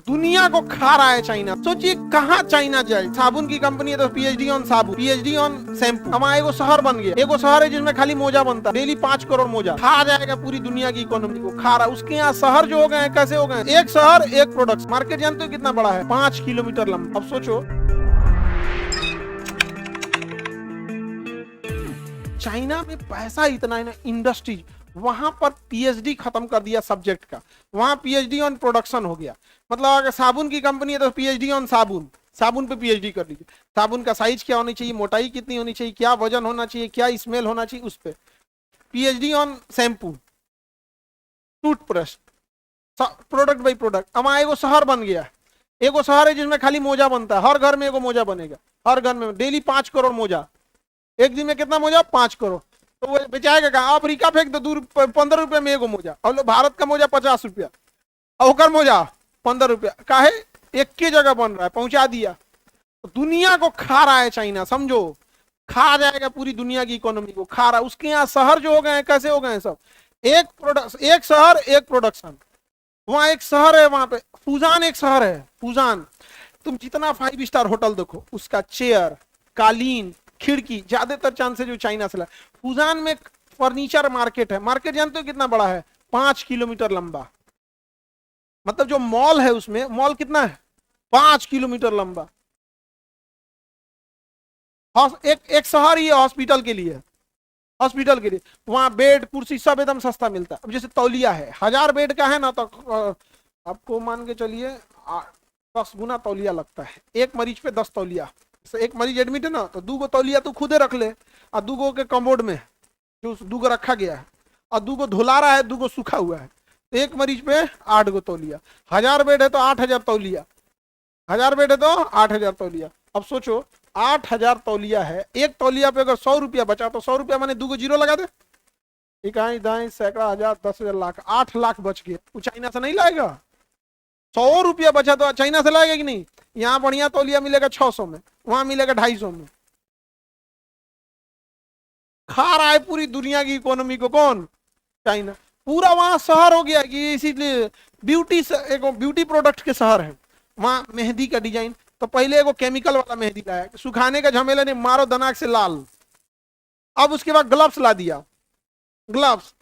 दुनिया को खा रहा है चाइना। सोचिए कहाँ चाइना जाए। साबुन की कंपनी है तो पीएचडी ऑन साबुन, पीएचडी ऑन शैम्पू। हमारा एगो शहर बन गया, एगो शहर है जिसमें खाली मोजा बनता है, डेली 5 करोड़ मोजा। खा जाएगा पूरी दुनिया की इकोनॉमी को, खा रहा। उसके यहाँ शहर जो हो गए हैं, कैसे हो गए? एक शहर एक प्रोडक्ट। मार्केट जानते हो कितना बड़ा है? 5 किलोमीटर लंबा। अब सोचो चाइना में पैसा इतना है ना, इंडस्ट्रीज। वहां पर पीएचडी खत्म कर दिया सब्जेक्ट का, वहां पीएचडी ऑन प्रोडक्शन हो गया। मतलब अगर साबुन की कंपनी है तो पीएचडी ऑन साबुन, साबुन पे पीएचडी कर लीजिए। साबुन का साइज क्या होनी चाहिए, मोटाई कितनी होनी चाहिए, क्या वजन होना चाहिए, क्या स्मेल होना चाहिए, उस पर PhD on shampoo, toothbrush, product by product. हमारा एगो शहर बन गया, एगो शहर है जिसमें खाली मोजा बनता है। हर घर में एगो मोजा बनेगा, हर घर में डेली 5 करोड़ मोजा। एक दिन में कितना मोजा? 5 करोड़। तो वो बेचाएगा कहाँ? अफ्रीका फेंक दो, 15 रुपए में एगो मोजा। और भारत का मोजा 50 रुपया, और मोजा 15 रुपया। काहे? एक की जगह बन रहा है, पहुंचा दिया। तो दुनिया को खा रहा है चाइना, समझो। खा जाएगा पूरी दुनिया की इकोनॉमी को, खा रहा है। उसके यहाँ शहर जो हो गए हैं, कैसे हो गए हैं सब? एक प्रोडक्ट, एक शहर एक प्रोडक्शन। वहां एक शहर है, वहां पे फूजान एक शहर है, फूजान। तुम जितना 5 स्टार होटल देखो, उसका चेयर, कालीन, खिड़की, ज्यादातर चांसेस जो चाइना से। फूजान में फर्नीचर मार्केट है। मार्केट जानते हो कितना बड़ा है? 5 किलोमीटर लंबा। मतलब जो मॉल है उसमें, मॉल कितना है? 5 किलोमीटर लंबा। एक एक शहर ही है हॉस्पिटल के लिए, हॉस्पिटल के लिए। वहां बेड कुर्सी सब एकदम सस्ता मिलता है। अब जैसे तौलिया है, 1000 बेड का है ना, तो आपको मान के चलिए 10 गुना तौलिया लगता है। एक मरीज पे 10 तौलिया। एक मरीज एडमिट है ना, तो 2 तौलिया तू खुदे रख ले, और 2 के कम्बोर्ड में जो 2 रखा गया है, और 2 धुला रहा है, 2 सूखा हुआ है। तो एक मरीज पे 8 तौलिया। 1000 बेड है तो 8000 तौलिया, 1000 बेड है तो 8000 तौलिया। अब सोचो 8000 तौलिया है, एक तौलिया पे अगर 100 रुपया बचा तो 100 रुपया मैंने 2 जीरो लगा दे। इकाई दाई सैकड़ा हजार 10,000 लाख, 8 लाख बच गए। वो चाइना से नहीं लाएगा? 100 रुपया बचा तो चाइना से लाएगा कि नहीं? यहाँ बढ़िया तौलिया मिलेगा 600 में, वहां मिलेगा 250 में। खा रहा है पूरी दुनिया की इकोनॉमी को कौन? चाइना। पूरा वहां शहर हो गया कि इसीलिए ब्यूटी प्रोडक्ट के शहर है। वहां मेहंदी का डिजाइन, तो पहले एगो केमिकल वाला मेहंदी लाया, सुखाने का झमेला नहीं, मारो दनाक से लाल। अब उसके बाद ग्लव्स ला दिया, ग्लव्स।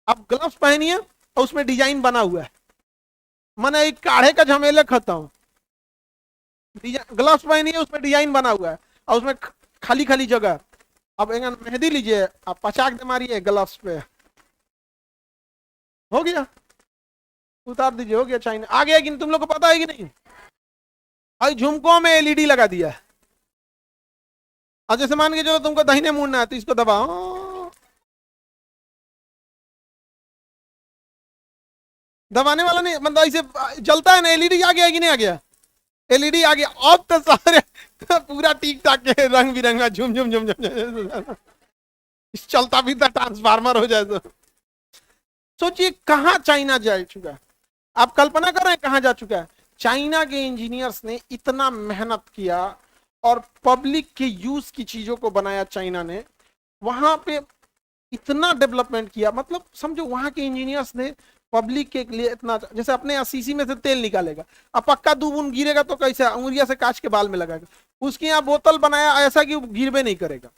अब ग्लव्स पहनिए और उसमें डिजाइन बना हुआ है, मैंने एक काढ़े का झमेले खत्म। ग्लव्स पहनिए, उसमें डिजाइन बना हुआ है, और उसमें खाली खाली जगह। अब मेहंदी लीजिए, आप पचाक दे मारिए ग्लव्स पे, हो गया। उतार दीजिए, हो गया। चाइना आ गया कि तुम लोग को पता है कि नहीं? भाई झुमकों में एलईडी लगा दिया है। और जैसे मान के चलो तुमको दाहिने मुड़ना है तो इसको दबाओ, दबाने वाला नहीं, मतलब ऐसे जलता है ना। एलईडी आ गया कि नहीं आ गया? एलईडी आ गया। अब तो सारे पूरा टीक टाक के रंग बिरंगा झुम झुम झुम झुम चलता भी था, ट्रांसफार्मर हो जाए तो। सोचिए कहाँ चाइना जा चुका है। आप कल्पना कर रहे हैं कहाँ जा चुका है? चाइना के इंजीनियर्स ने इतना मेहनत किया और पब्लिक के यूज की चीजों को बनाया चाइना ने। वहां पे इतना डेवलपमेंट किया, मतलब समझो वहां के इंजीनियर्स ने पब्लिक के लिए इतना। जैसे अपने यहाँ शीशी में से तेल निकालेगा, अब पक्का 2 बूंद गिरेगा तो कैसे? उंगलिया से कांच के बाल में लगाएगा। उसके यहाँ बोतल बनाया ऐसा कि गिरबे नहीं करेगा,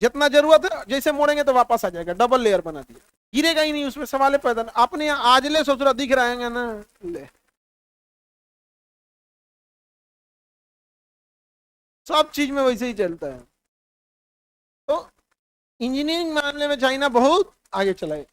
जितना जरूरत है जैसे मोड़ेंगे तो वापस आ जाएगा। डबल लेयर बना दिया, गिरेगा ही नहीं, उसमें सवाल पैदा नहीं। अपने यहाँ आज ले सोच रहा दिख रहा है ना, ले सब चीज में वैसे ही चलता है। तो इंजीनियरिंग मामले में चाइना बहुत आगे चला है।